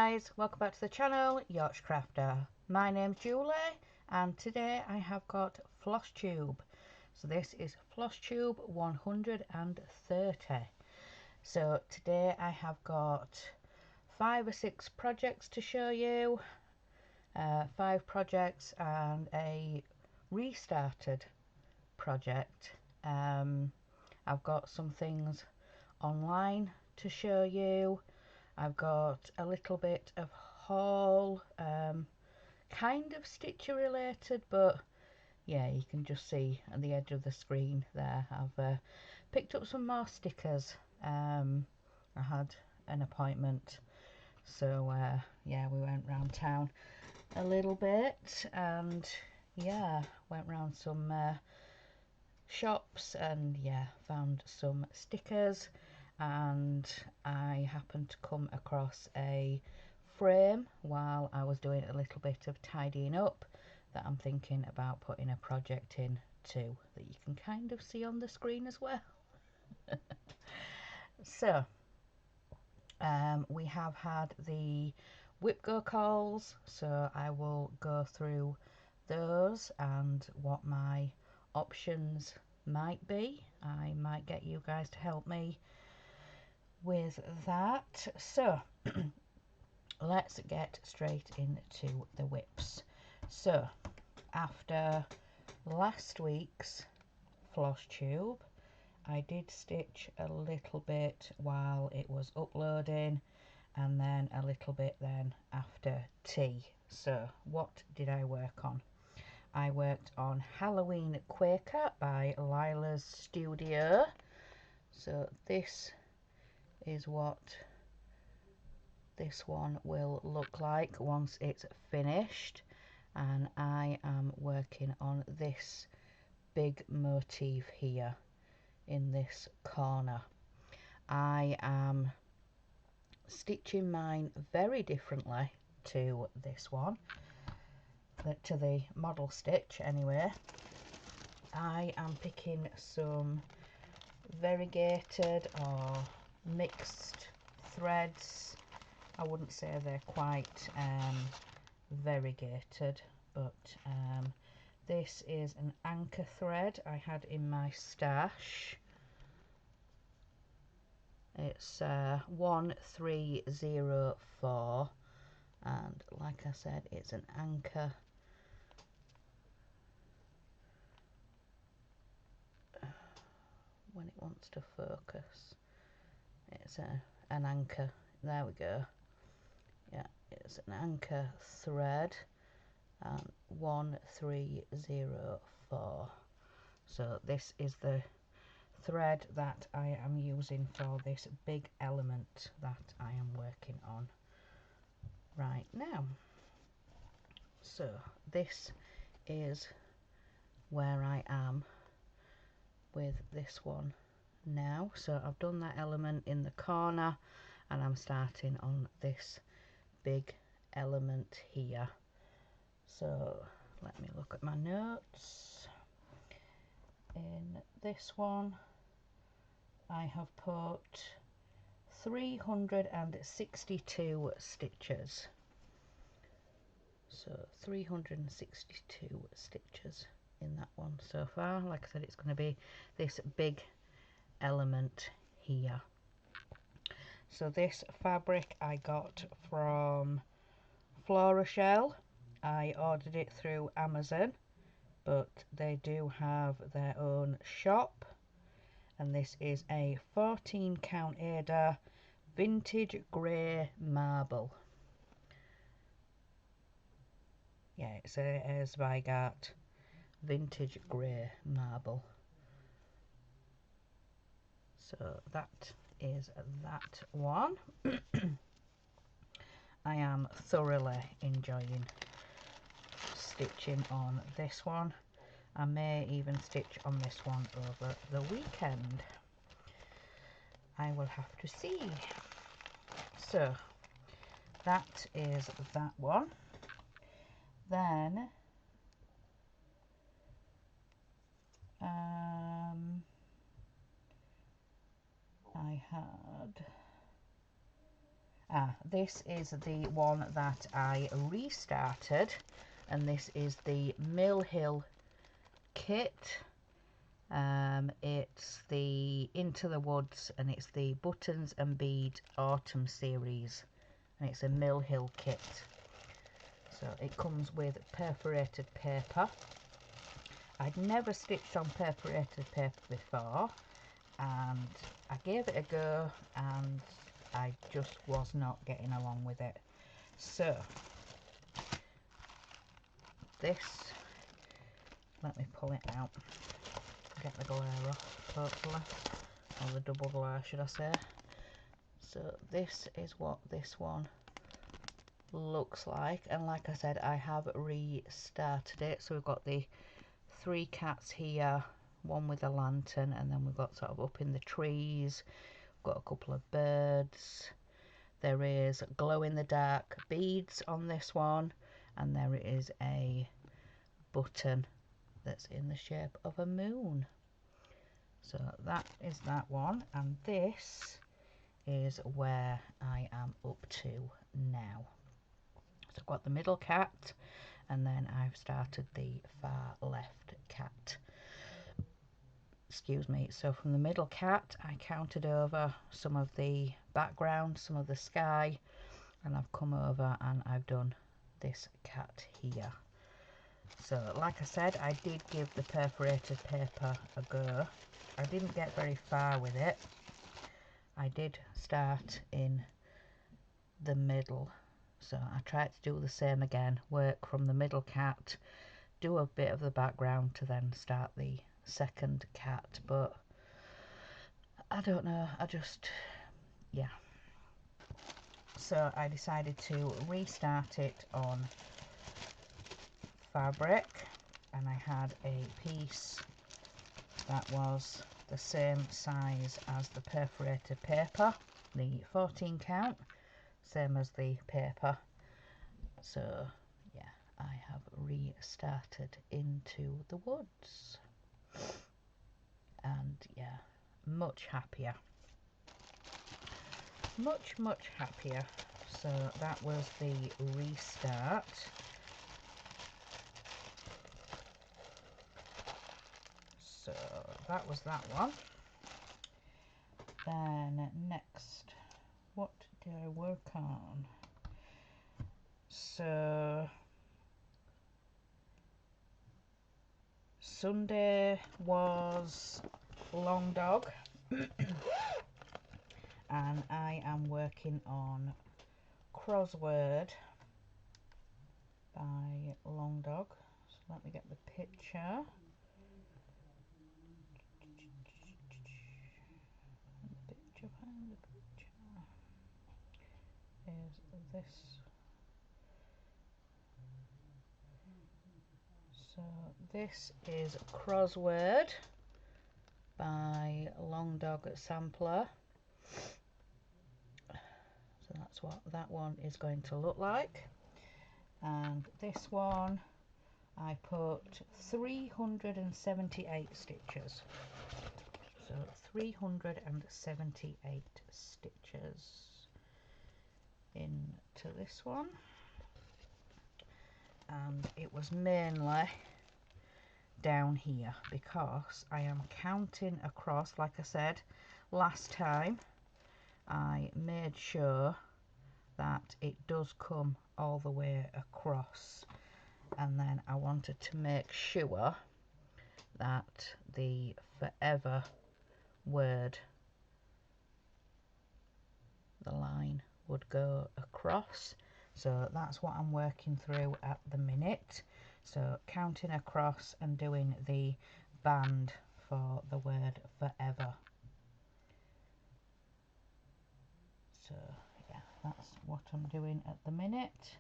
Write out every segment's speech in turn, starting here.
guys, welcome back to the channel, Yorkshire Crafter. My name's Julie and today I have got Flosstube. So this is Flosstube 130. So today I have got 5 or 6 projects to show you. 5 projects and a restarted project. I've got some things online to show you. I've got a little bit of haul, kind of stitcher related, but yeah, you can just see at the edge of the screen there. I've picked up some more stickers. I had an appointment, so yeah, we went round town a little bit and yeah, went round some shops and yeah, found some stickers. And I happened to come across a frame while I was doing a little bit of tidying up that I'm thinking about putting a project in too, that you can kind of see on the screen as well. So we have had the whip go calls, so I will go through those and what my options might be. I might get you guys to help me with that. So let's get straight into the whips. So after last week's Flosstube, I did stitch a little bit while it was uploading and then a little bit then after tea. So what did I work on? I worked on Halloween Quaker by Lila's Studio. So this is what this one will look like once it's finished, and I am working on this big motif here in this corner. I am stitching mine very differently to this one, to the model stitch anyway. I am picking some variegated or mixed threads. I wouldn't say they're quite variegated, but this is an anchor thread I had in my stash. It's 1304, and like I said, it's an anchor. When it wants to focus, it's an anchor. There we go. Yeah, it's an anchor thread, and 1304. So this is the thread that I am using for this big element that I am working on right now. So this is where I am with this one now. So I've done that element in the corner and I'm starting on this big element here. So let me look at my notes. In this one I have put 362 stitches. So 362 stitches in that one so far. Like I said, it's going to be this big element here. So this fabric I got from Florashell. I ordered it through Amazon, but they do have their own shop, and this is a 14 count Ada vintage grey marble. Yeah, it's a Zweigart vintage grey marble. So that is that one. I am thoroughly enjoying stitching on this one. I may even stitch on this one over the weekend. I will have to see. So that is that one. Then This is the one that I restarted, and this is the Mill Hill kit. It's the Into the Woods, and it's the Buttons and Bead Autumn series, and it's a Mill Hill kit. So it comes with perforated paper. I'd never stitched on perforated paper before, and I gave it a go, and I just was not getting along with it. So this, let me pull it out, get the glare off, hopefully, or the double glare should I say. So this is what this one looks like, and like I said, I have restarted it. So we've got the 3 cats here, one with a lantern, and then we've got sort of up in the trees, we've got a couple of birds. There is glow in the dark beads on this one, and there is a button that's in the shape of a moon. So that is that one, and this is where I am up to now. So I've got the middle cat, and then I've started the far left cat. Excuse me. So from the middle cat, I counted over some of the background, some of the sky, and I've come over and I've done this cat here. So like I said, I did give the perforated paper a go. I didn't get very far with it. I did start in the middle, so I tried to do the same again, work from the middle cat, do a bit of the background to then start the second cat, but I don't know, yeah. So I decided to restart it on fabric, and I had a piece that was the same size as the perforated paper, the 14 count, same as the paper. So yeah, I have restarted Into the Woods, and yeah, much happier, much happier. So that was the restart. So that was that one. Then next, what did I work on? So Sunday was Long Dog, and I am working on Crossword by Long Dog. So let me get the picture. Find the picture. Is this. So this is Crossword by Long Dog Sampler. So that's what that one is going to look like. And this one I put 378 stitches. So 378 stitches into this one. And it was mainly down here because I am counting across. Like I said last time, I made sure that it does come all the way across, and then I wanted to make sure that the forever word, the line would go across. So that's what I'm working through at the minute. So counting across and doing the band for the word forever. So yeah, that's what I'm doing at the minute.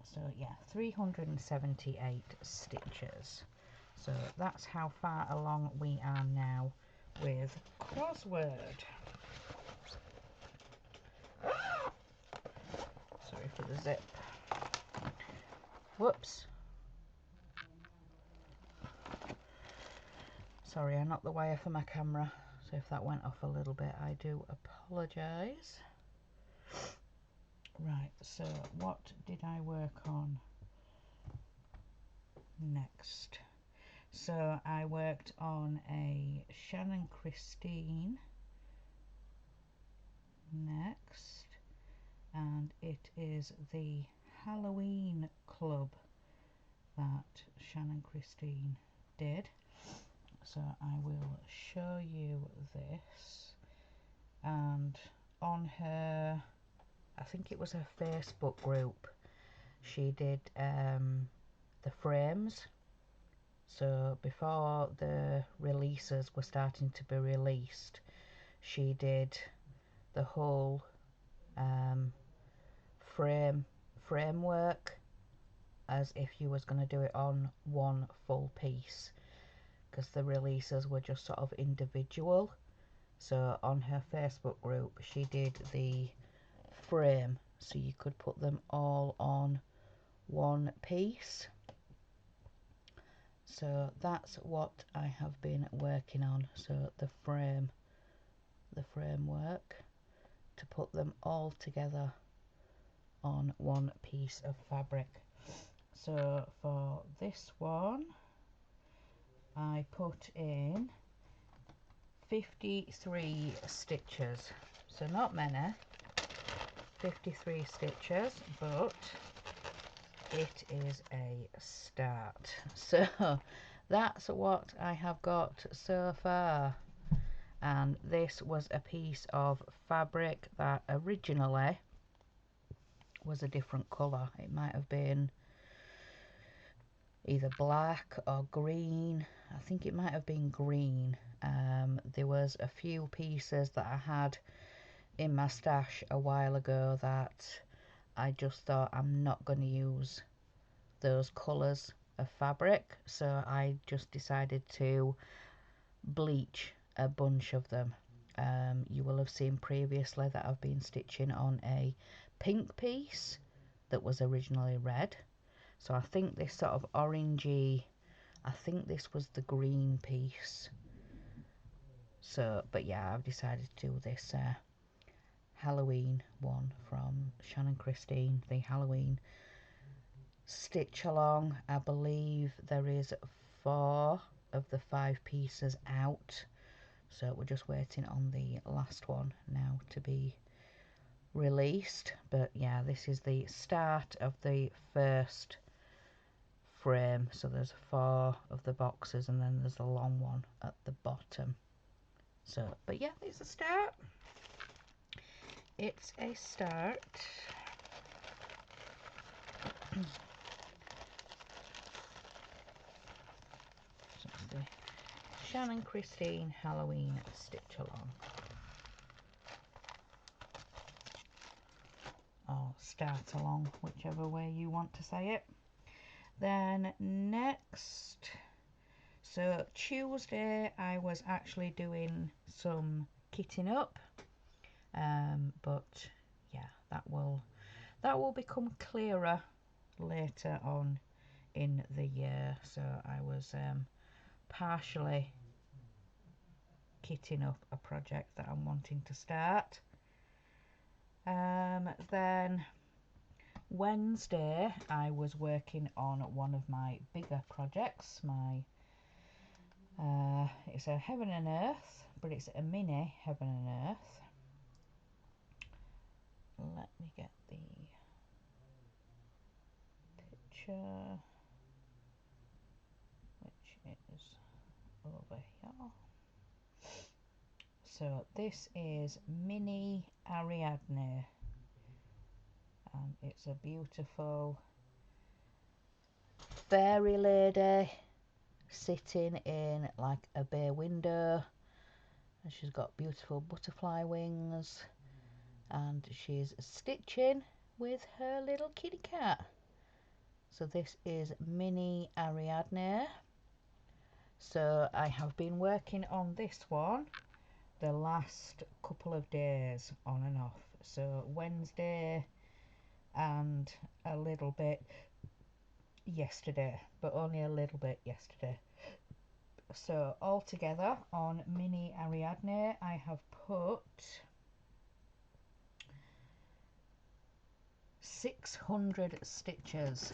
So yeah, 378 stitches. So that's how far along we are now with Crossword. Sorry for the zip. Whoops. Sorry, I knocked the wire for my camera, so if that went off a little bit, I do apologise. Right, so what did I work on next? So I worked on a Shannon Christine next, and it is the Halloween Club that Shannon Christine did. So I will show you this, and on her, I think it was her Facebook group, she did the frames. So before the releases were starting to be released, she did the whole framework as if you was going to do it on one full piece, because the releases were just sort of individual. So on her Facebook group she did the frame so you could put them all on one piece. So that's what I have been working on. So the framework to put them all together on one piece of fabric. So for this one I put in 53 stitches, so not many, 53 stitches, but it is a start. So that's what I have got so far, and this was a piece of fabric that originally was a different colour. It might have been either black or green. I think it might have been green. There was a few pieces that I had in my stash a while ago that I just thought I'm not going to use those colours of fabric, so I just decided to bleach a bunch of them. You will have seen previously that I've been stitching on a pink piece that was originally red, so I think this sort of orangey, I think this was the green piece. So but yeah, I've decided to do this Halloween one from Shannon Christine, the Halloween stitch along. I believe there is 4 of the 5 pieces out, so we're just waiting on the last one now to be released. But yeah, this is the start of the first frame. So there's 4 of the boxes and then there's a long one at the bottom. So but yeah, it's a start. It's a start. So it's the Shannon Christine Halloween stitch along, or start along, whichever way you want to say it. Then next, so Tuesday I was actually doing some kitting up, but yeah, that will become clearer later on in the year. So I was partially kitting up a project that I'm wanting to start. Then Wednesday I was working on one of my bigger projects. It's a Heaven and Earth, but it's a mini Heaven and Earth. Let me get the picture, which is over here. So this is Mini Ariadne, and it's a beautiful fairy lady sitting in like a bay window, and she's got beautiful butterfly wings, and she's stitching with her little kitty cat. So this is Mini Ariadne. So I have been working on this one the last couple of days on and off. So Wednesday and a little bit yesterday, but only a little bit yesterday. So altogether on Mini Ariadne I have put 600 stitches.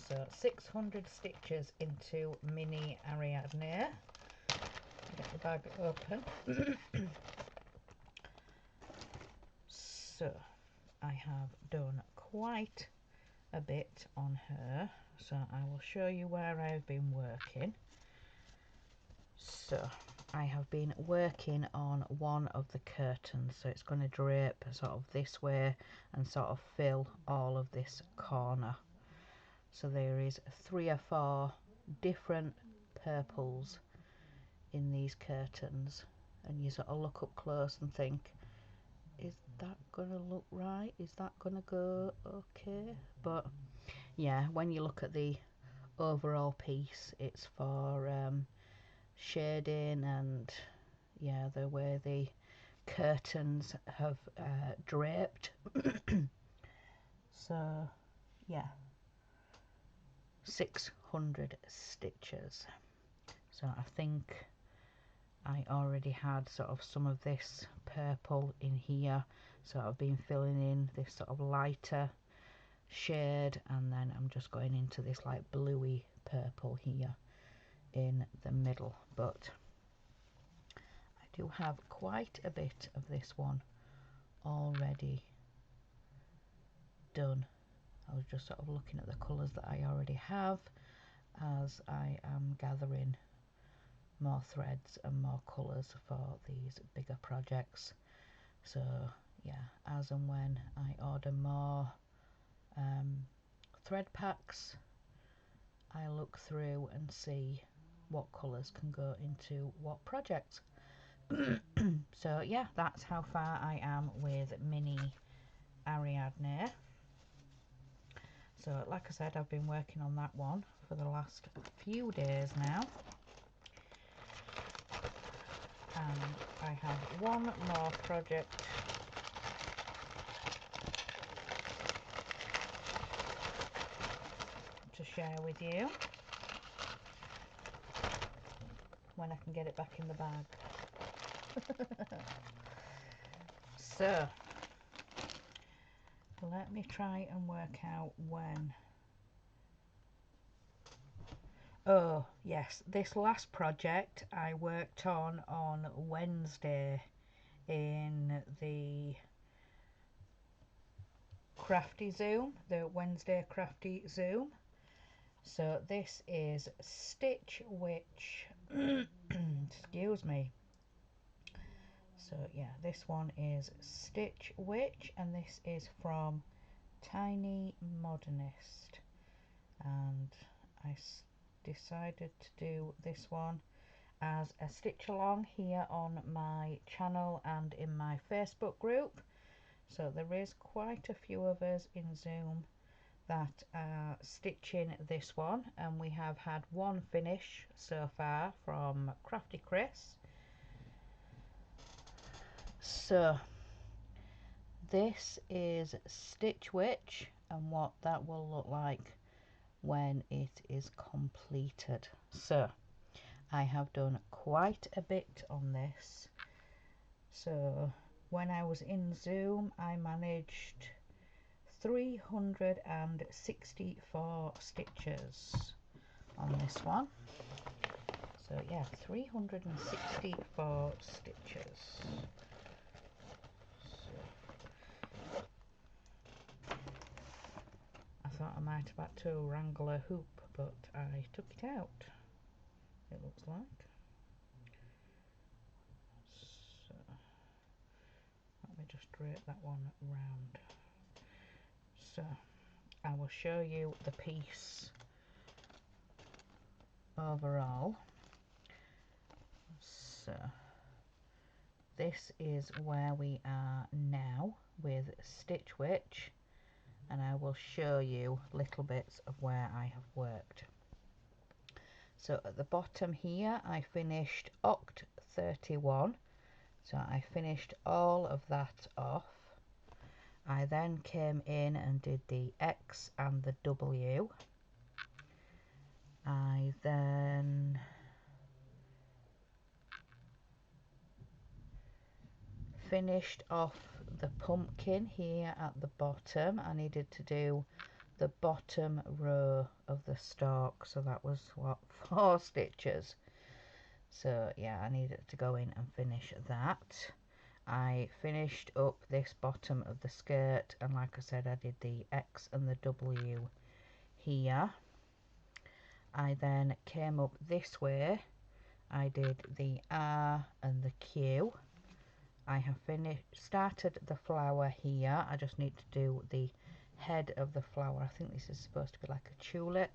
So 600 stitches into mini Ariadne. Get the bag open. So I have done quite a bit on her, so I will show you where I've been working. So I have been working on one of the curtains, so it's going to drape sort of this way and sort of fill all of this corner. So there is 3 or 4 different purples in these curtains, and you sort of look up close and think, is that gonna look right? Is that gonna go okay? But yeah, when you look at the overall piece, it's for shading and yeah, the way the curtains have draped. So yeah, 600 stitches. So I think I already had sort of some of this purple in here, so I've been filling in this sort of lighter shade, and then I'm just going into this like bluey purple here in the middle. But I do have quite a bit of this one already done. I was just sort of looking at the colours that I already have as I am gathering more threads and more colours for these bigger projects. So yeah, as and when I order more thread packs, I look through and see what colours can go into what projects. So yeah, that's how far I am with mini Ariadne. So like I said, I've been working on that one for the last few days now, and I have one more project to share with you when I can get it back in the bag. So let me try and work out when. Oh yes, this last project I worked on Wednesday in the Crafty Zoom, the Wednesday Crafty Zoom. So this is Stitch Witch. Excuse me. So yeah, this one is Stitch Witch, and this is from Tiny Modernist, and I decided to do this one as a stitch along here on my channel and in my Facebook group. So there is quite a few of us in Zoom that are stitching this one, and we have had one finish so far from Crafty Chris. So this is Stitch Witch, and what that will look like when it is completed. So I have done quite a bit on this. So when I was in Zoom, I managed 364 stitches on this one. So yeah, 364 stitches. So I thought I might have had to wrangle a hoop, but I took it out, it looks like. So let me just drape that one round. So I will show you the piece overall. So this is where we are now with Stitch Witch, and I will show you little bits of where I have worked. So at the bottom here I finished Oct 31, so I finished all of that off. I then came in and did the X and the W. I then finished off the pumpkin here at the bottom. I needed to do the bottom row of the stalk, so that was what, 4 stitches. So yeah, I needed to go in and finish that. I finished up this bottom of the skirt, and like I said, I did the X and the W here. I then came up this way. I did the R and the Q. I have started the flower here. I just need to do the head of the flower. I think this is supposed to be like a tulip.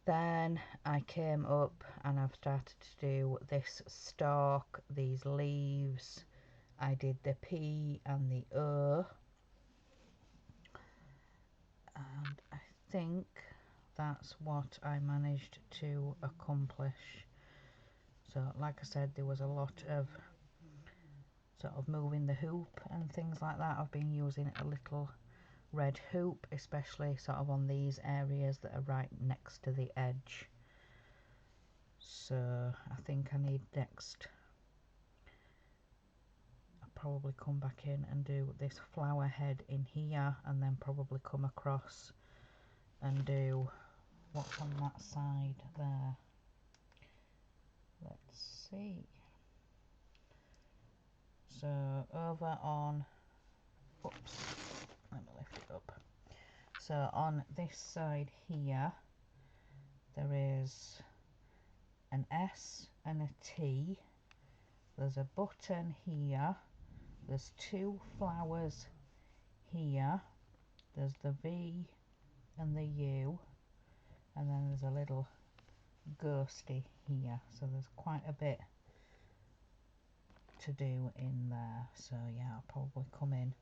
Then I came up and I've started to do this stalk, these leaves. I did the P and the O. And I think that's what I managed to accomplish. So like I said, there was a lot of sort of moving the hoop and things like that. I've been using a little red hoop, especially sort of on these areas that are right next to the edge. So I think I need next, I'll probably come back in and do this flower head in here, and then probably come across and do what's on that side there. Let's see. So over on, oops, let me lift it up. So on this side here, there is an S and a T. There's a button here. There's 2 flowers here. There's the V and the U, and then there's a little ghosty here. So there's quite a bit to do in there. So yeah, I'll probably come in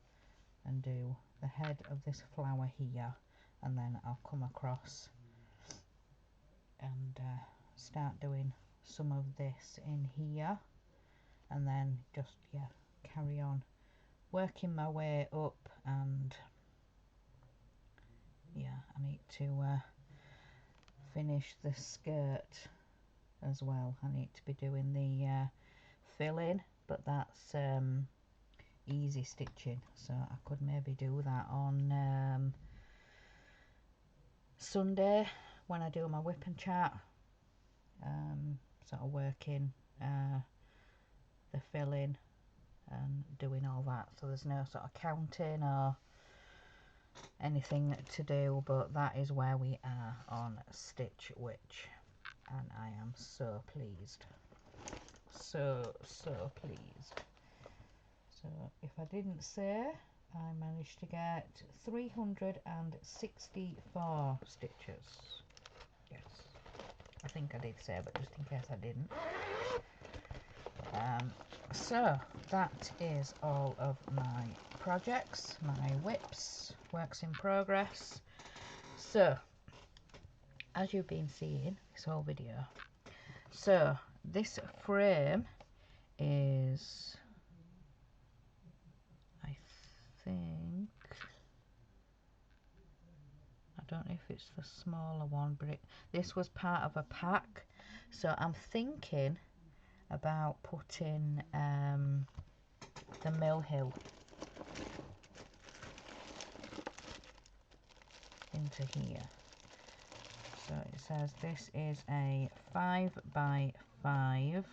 and do the head of this flower here, and then I'll come across and start doing some of this in here, and then just carry on working my way up. And yeah, I need to finish the skirt as well. I need to be doing the filling, but that's easy stitching, so I could maybe do that on Sunday when I do my whip and chat, sort of working the filling and doing all that, so there's no sort of counting or anything to do, but that is where we are on Stitch Witch, and I am so pleased, so pleased. So if I didn't say, I managed to get 364 stitches. Yes, I think I did say, but just in case I didn't. So that is all of my projects, my whips, works in progress. So as you've been seeing this whole video, so this frame is, I think, I don't know if it's the smaller one, but this was part of a pack, so I'm thinking about putting the Mill Hill into here. So it says this is a 5 by 5.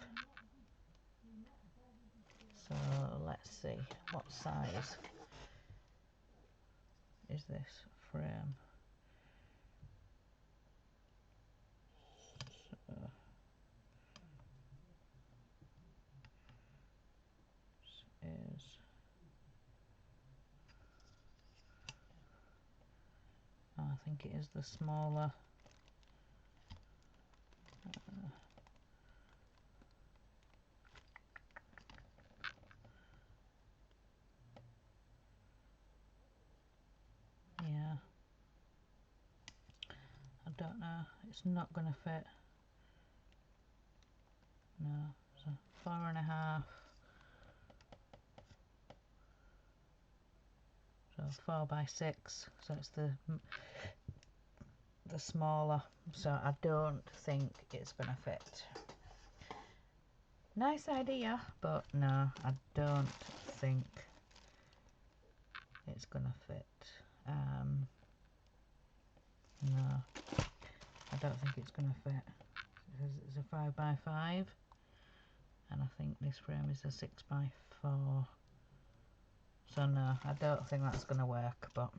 So let's see, what size is this frame? So this is, I think it is the smaller. Yeah, I don't know, it's not going to fit. No, so 4.5. So 4 by 6. So it's the smaller. So I don't think it's going to fit. Nice idea, but no, I don't think it's gonna fit. No, I don't think it's gonna fit. It's a 5x5, and I think this frame is a 6x4. So no, I don't think that's gonna work, but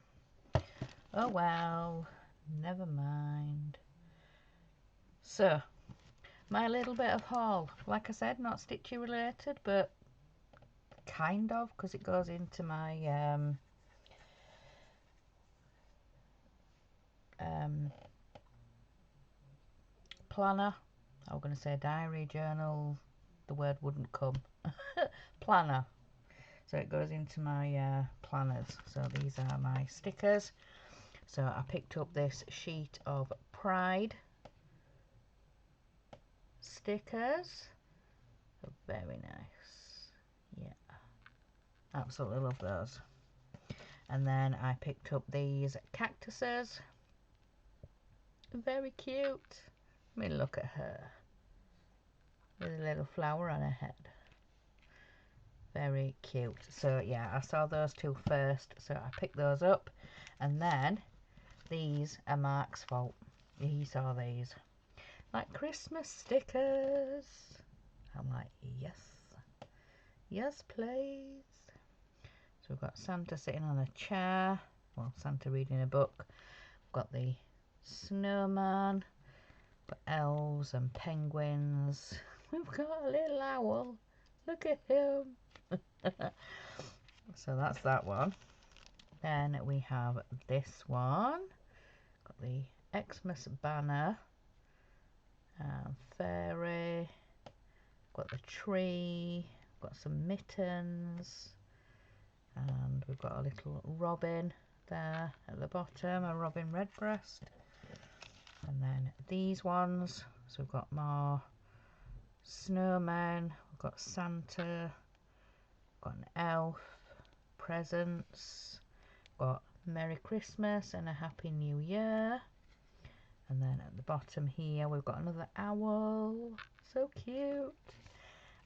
oh well, never mind. So, my little bit of haul, like I said, not stitchy related, but kind of, because it goes into my planner. I was going to say diary, journal, the word wouldn't come. Planner. So it goes into my planners. So these are my stickers. So I picked up this sheet of Pride stickers. Very nice. Yeah, absolutely love those. And then I picked up these cactuses. Very cute. I mean, look at her with a little flower on her head. Very cute. So yeah, I saw those two first, so I picked those up. And then these are Mark's fault. He saw these, like Christmas stickers. I'm like, yes, yes please. So we've got Santa sitting on a chair, well, Santa reading a book. We've got the snowman, got elves and penguins. We've got a little owl, look at him. So that's that one. Then we have this one, got the Xmas banner, fairy, got the tree, got some mittens, and we've got a little robin there at the bottom, a robin redbreast. And then these ones, so we've got more snowmen, we've got Santa, got an elf, presents, got Merry Christmas and a Happy New Year. And then at the bottom here we've got another owl, so cute.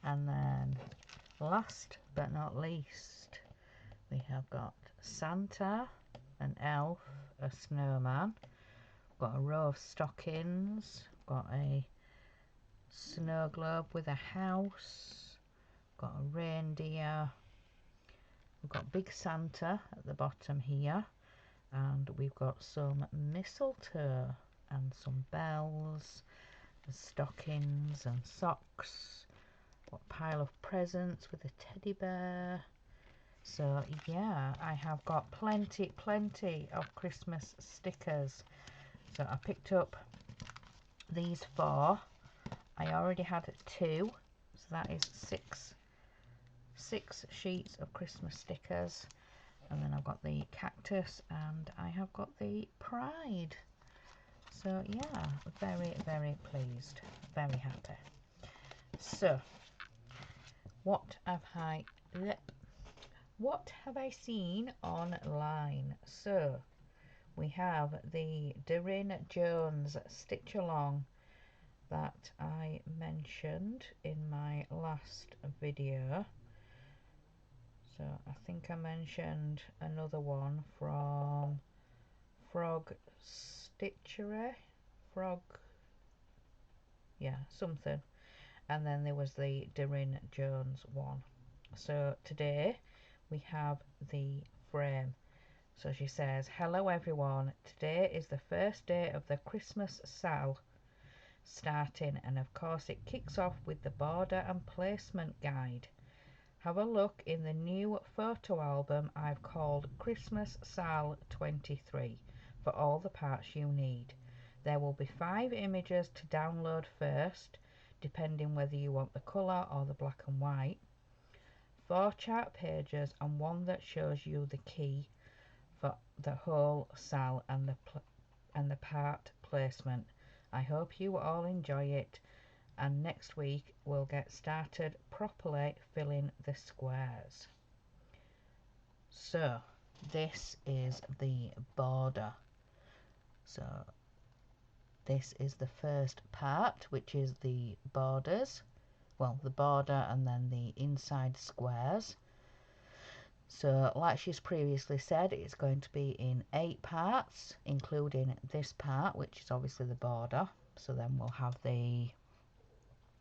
And then last but not least, we have got Santa, an elf, a snowman, got a row of stockings, got a snow globe with a house, got a reindeer, we've got Big Santa at the bottom here, and we've got some mistletoe and some bells and stockings and socks. What a pile of presents with a teddy bear. So yeah, I have got plenty of Christmas stickers. So I picked up these 4. I already had 2, so that is six sheets of Christmas stickers. And then I've got the cactus and I have got the pride. So yeah, very pleased, very happy. So what have I seen online? So we have the Doreen Jones stitch along that I mentioned in my last video. So I think I mentioned another one from Frog Stitchery, something, and then there was the Doreen Jones one. So today we have the frame. So she says, hello everyone, today is the first day of the Christmas sale starting, and of course it kicks off with the border and placement guide. Have a look in the new photo album I've called Christmas Sal 23 for all the parts you need. There will be 5 images to download first, depending whether you want the colour or the black and white, 4 chart pages and one that shows you the key for the whole sal and the part placement. I hope you all enjoy it, and next week we'll get started properly filling the squares. So this is the border. So this is the first part, which is the borders. well, the border and then the inside squares. So like she's previously said, it's going to be in 8 parts, including this part, which is obviously the border. So then we'll have the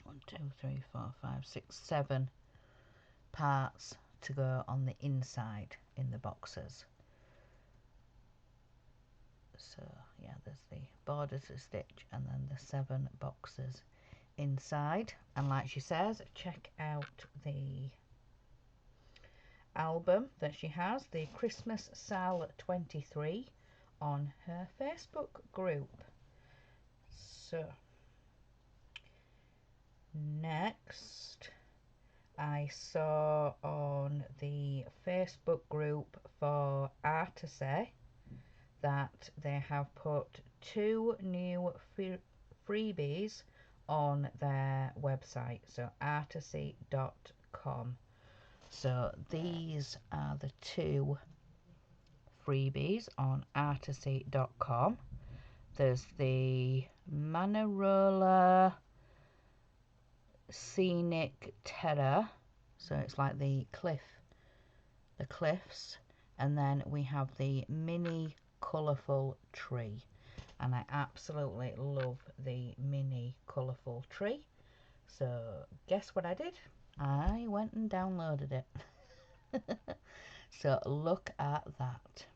1, 2, 3, 4, 5, 6, 7 parts to go on the inside in the boxes. So yeah, there's the border to stitch and then the 7 boxes inside. And like she says, check out the album that she has, the Christmas Sal 23, on her Facebook group. So next, I saw on the Facebook group for Artisy that they have put 2 new freebies on their website, so artisy.com. So these are the 2 freebies on artisy.com. There's the Manarola Scenic Terror, so it's like the cliffs, and then we have the mini colourful tree, and I absolutely love the mini colourful tree. So guess what I did? I went and downloaded it. So look at that.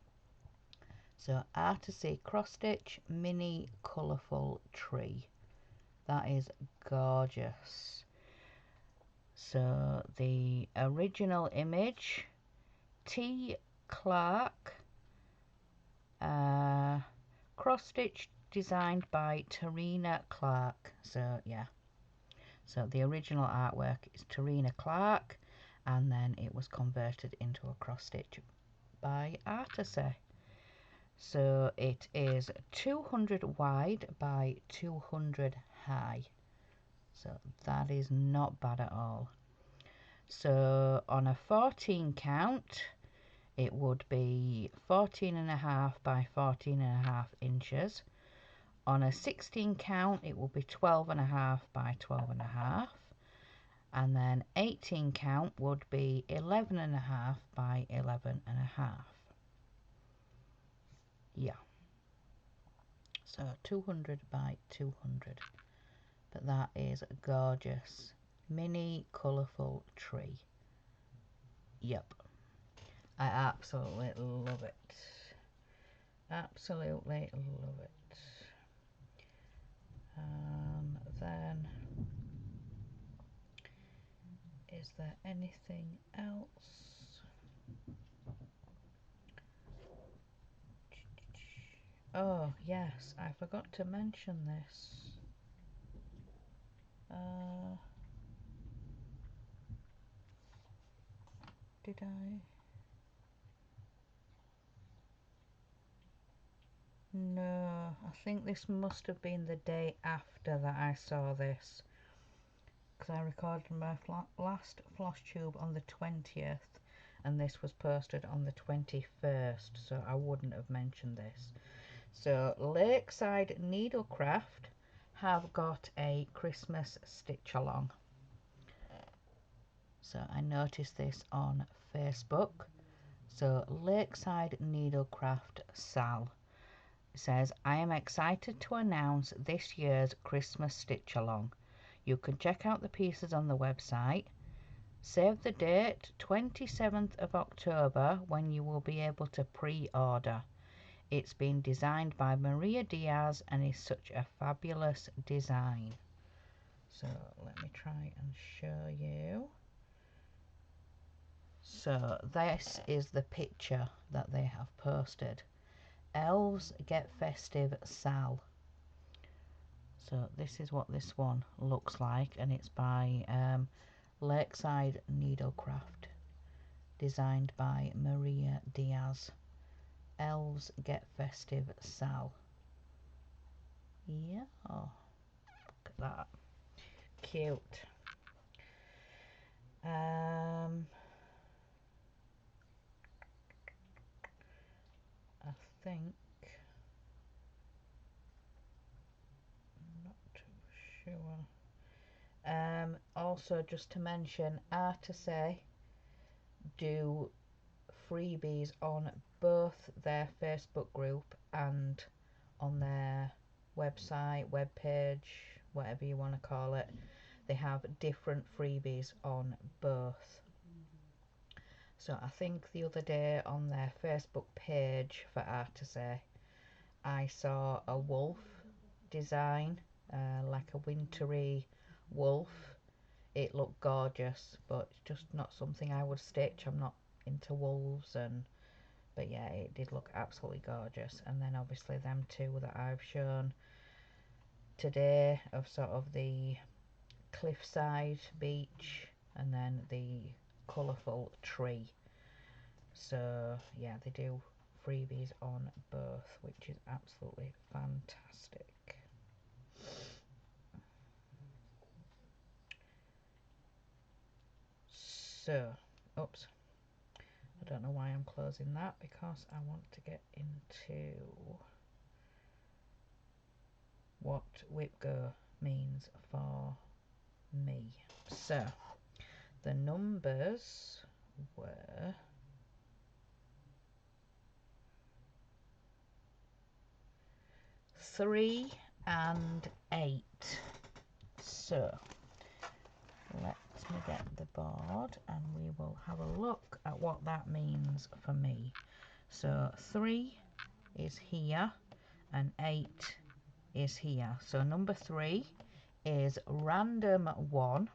So Artisy cross stitch mini colourful tree. That is gorgeous. So the original image, T. Clark, cross stitch designed by Tarina Clark. So yeah, so the original artwork is Tarina Clark, and then it was converted into a cross stitch by Artisy. So it is 200 wide by 200 high. So that is not bad at all. So on a 14 count, it would be 14.5 by 14.5 inches. On a 16 count, it will be 12.5 by 12.5. And then 18 count would be 11.5 by 11.5. Yeah. So 200 by 200. But that is a gorgeous mini colourful tree. Yep. I absolutely love it. Absolutely love it. Then, is there anything else? Oh, yes, I forgot to mention this. Did I? No, I think this must have been the day after that I saw this, because I recorded my last Flosstube on the 20th, and this was posted on the 21st, so I wouldn't have mentioned this. So Lakeside Needlecraft have got a Christmas stitch along. So I noticed this on Facebook. So Lakeside Needlecraft Sal says, I am excited to announce this year's Christmas stitch along. You can check out the pieces on the website. Save the date, 27th of October, when you will be able to pre-order. It's been designed by Maria Diaz and is such a fabulous design. So let me try and show you. So this is the picture that they have posted. Elves Get Festive Sal. So this is what this one looks like, and it's by Lakeside Needlecraft, designed by Maria Diaz. Elves Get Festive Sal. Yeah, oh, look at that. Cute. I think, I'm not too sure. Also, just to mention, Artise do freebies on both their Facebook group and on their website, webpage, whatever you want to call it. They have different freebies on both. So I think the other day on their Facebook page for Artise, I saw a wolf design, like a wintry wolf. It looked gorgeous, but it's just not something I would stitch. I'm not into wolves, but yeah, it did look absolutely gorgeous. And then obviously them two that I've shown today of sort of the cliffside beach and then the colourful tree. So yeah, they do freebies on both, which is absolutely fantastic. So, oops, I don't know why I'm closing that, because I want to get into what WhipGo means for me. So, the numbers were 3 and 8. So, let me get the board and we will have a look at what that means for me. So 3 is here and 8 is here. So number 3 is random 1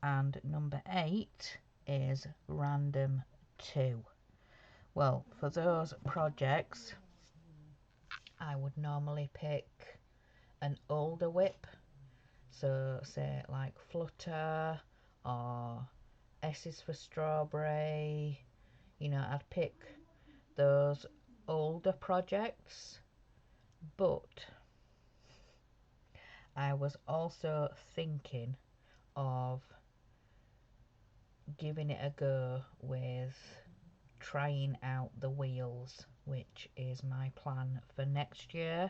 and number 8 is random 2. Well, for those projects I would normally pick an older whip, so say like Flutter or S is for strawberry, you know, I'd pick those older projects. But I was also thinking of giving it a go with trying out the wheels, which is my plan for next year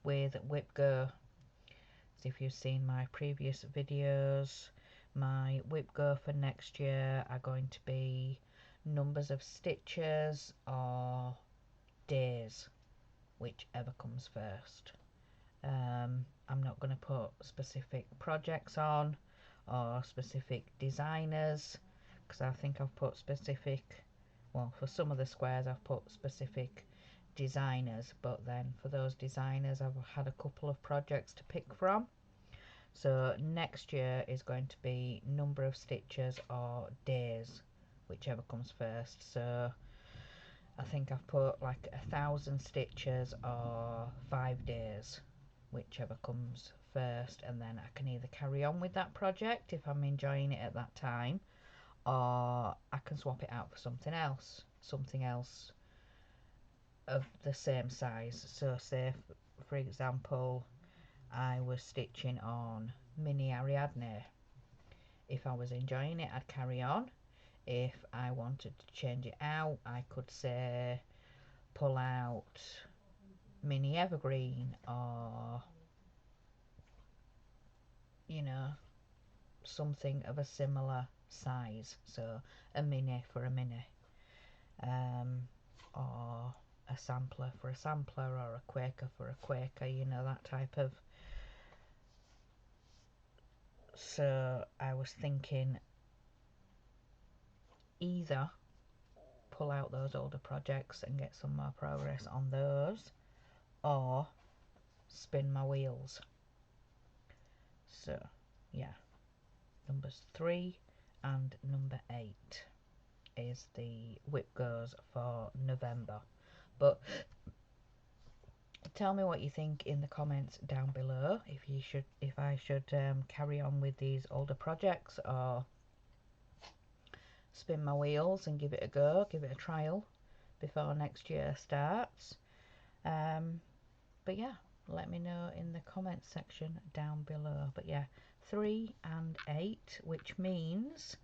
with WhipGo. So if you've seen my previous videos, my WhipGo for next year are going to be numbers of stitches or days, whichever comes first. I'm not going to put specific projects on or specific designers, because I think I've put specific, well, for some of the squares I've put specific designers, but then for those designers I've had a couple of projects to pick from. So next year is going to be number of stitches or days, whichever comes first. So I think I've put like 1,000 stitches or 5 days, whichever comes first, and then I can either carry on with that project if I'm enjoying it at that time, or I can swap it out for something else of the same size. So say for example I was stitching on Mini Ariadne. If I was enjoying it, I'd carry on. If I wanted to change it out, I could say pull out Mini Evergreen, or you know, something of a similar size, so a mini for a mini, or a sampler for a sampler, or a Quaker for a Quaker, you know, that type of. So I was thinking either pull out those older projects and get some more progress on those, or spin my wheels. So yeah, numbers 3 and number 8 is the WhipGos for November. But tell me what you think in the comments down below, if I should carry on with these older projects or spin my wheels and give it a go, give it a trial before next year starts. But yeah, let me know in the comments section down below. But yeah, 3 and 8, which means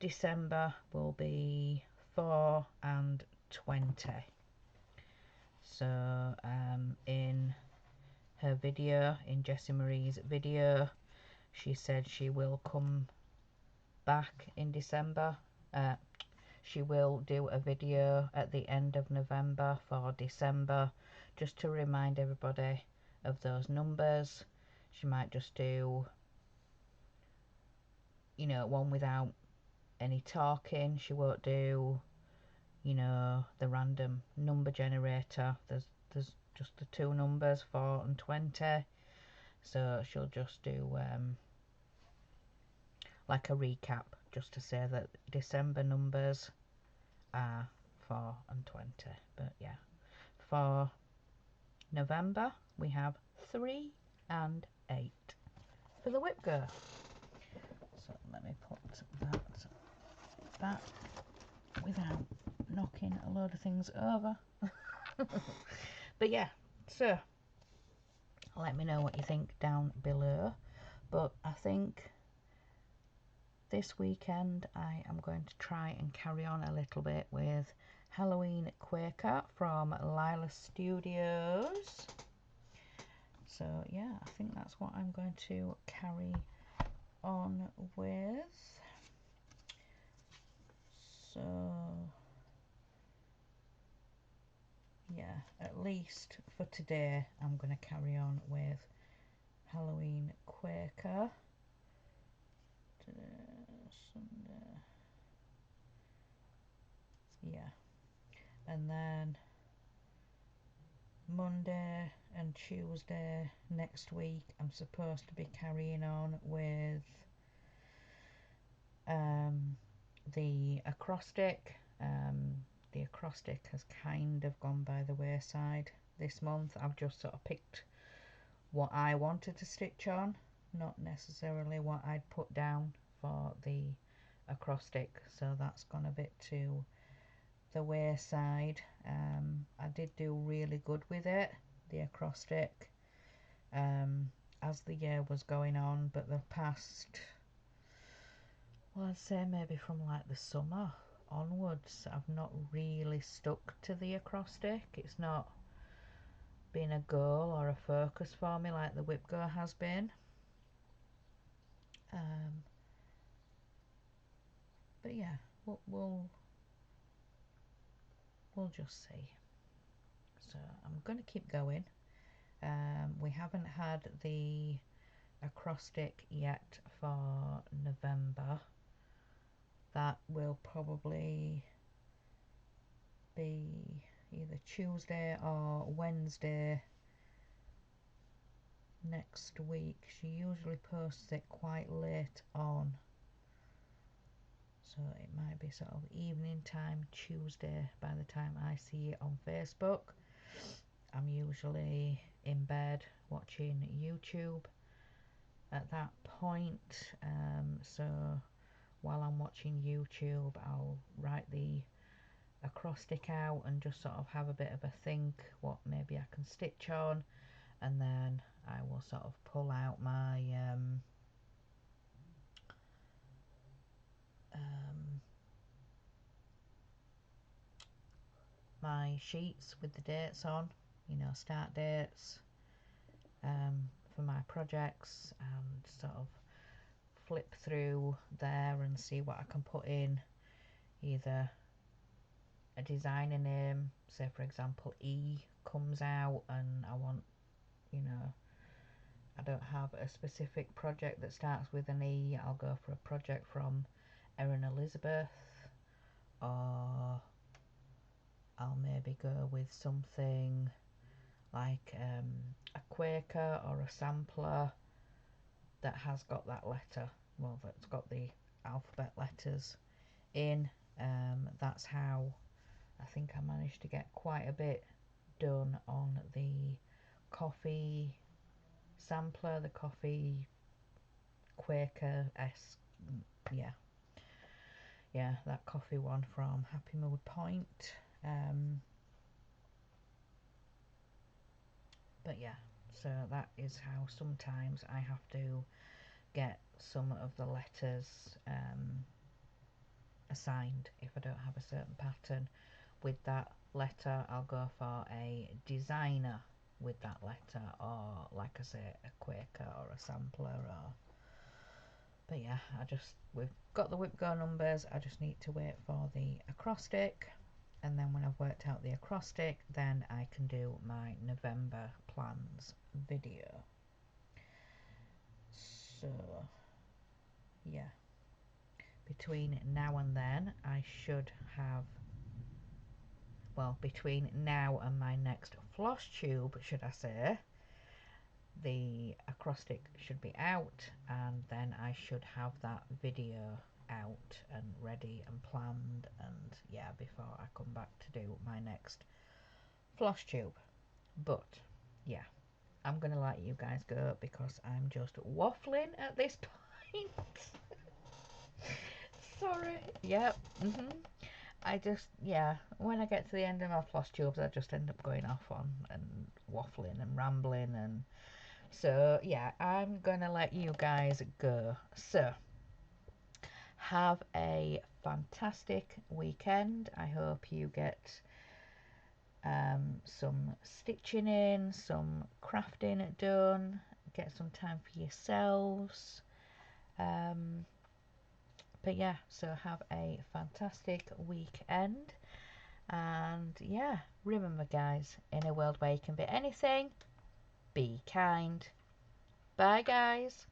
December will be 4 and 20. So in her video, in Jessie Marie's video, she said she will come back in December. She will do a video at the end of November for December, just to remind everybody of those numbers. She might just do, you know, one without any talking. She won't do, you know, the random number generator. There's just the two numbers, 4 and 20. So she'll just do like a recap, just to say that December numbers are 4 and 20. But yeah, for November we have 3 and 8 for the whip go. So let me put that back without knocking a load of things over. But yeah, so let me know what you think down below. But I think this weekend I am going to try and carry on a little bit with Halloween Quaker from Lila Studios. So yeah, I think that's what I'm going to carry on with. So yeah, at least for today I'm going to carry on with Halloween Quaker. Sunday. Yeah, and then Monday and Tuesday next week I'm supposed to be carrying on with the acrostic. The acrostic has kind of gone by the wayside this month. I've just sort of picked what I wanted to stitch on, not necessarily what I'd put down for the acrostic, so that's gone a bit to the wayside. I did do really good with it, the acrostic, as the year was going on, but the past, well, I'd say maybe from like the summer onwards, I've not really stuck to the acrostic. It's not been a goal or a focus for me like the whip go has been. But yeah, we'll just see. So I'm going to keep going. We haven't had the acrostic yet for November. That will probably be either Tuesday or Wednesday next week. She usually posts it quite late on, so it might be sort of evening time Tuesday by the time I see it on Facebook. I'm usually in bed watching YouTube at that point, so while I'm watching YouTube I'll write the acrostic out and just sort of have a bit of a think what maybe I can stitch on, and then I will sort of pull out my my sheets with the dates on, you know, start dates for my projects, and sort of flip through there and see what I can put in, either a designer name, say for example E comes out and I want, you know, I don't have a specific project that starts with an E, I'll go for a project from Erin Elizabeth, or I'll maybe go with something like a Quaker or a sampler that has got that letter, well, that's got the alphabet letters in. That's how I think I managed to get quite a bit done on the coffee sampler, the coffee Quaker-esque, yeah, that coffee one from Happy Mood Point. But yeah, so that is how sometimes I have to get some of the letters assigned if I don't have a certain pattern with that letter. I'll go for a designer with that letter, or like I say, a Quaker or a sampler, or But yeah, we've got the whip-go numbers. I just need to wait for the acrostic, and then when I've worked out the acrostic, then I can do my November plans video. So yeah, between now and then I should have, well, between now and my next floss tube, should I say, the acrostic should be out, and then I should have that video out and ready and planned, and yeah, before I come back to do my next floss tube. But yeah, I'm gonna let you guys go because I'm just waffling at this point. Sorry. Yep. Yeah, when I get to the end of my floss tubes, I just end up going off on and waffling and rambling, and so yeah, I'm gonna let you guys go. So have a fantastic weekend. I hope you get some stitching in, some crafting done, get some time for yourselves. But yeah, so have a fantastic weekend, and yeah, remember guys, in a world where you can be anything, be kind. Bye guys.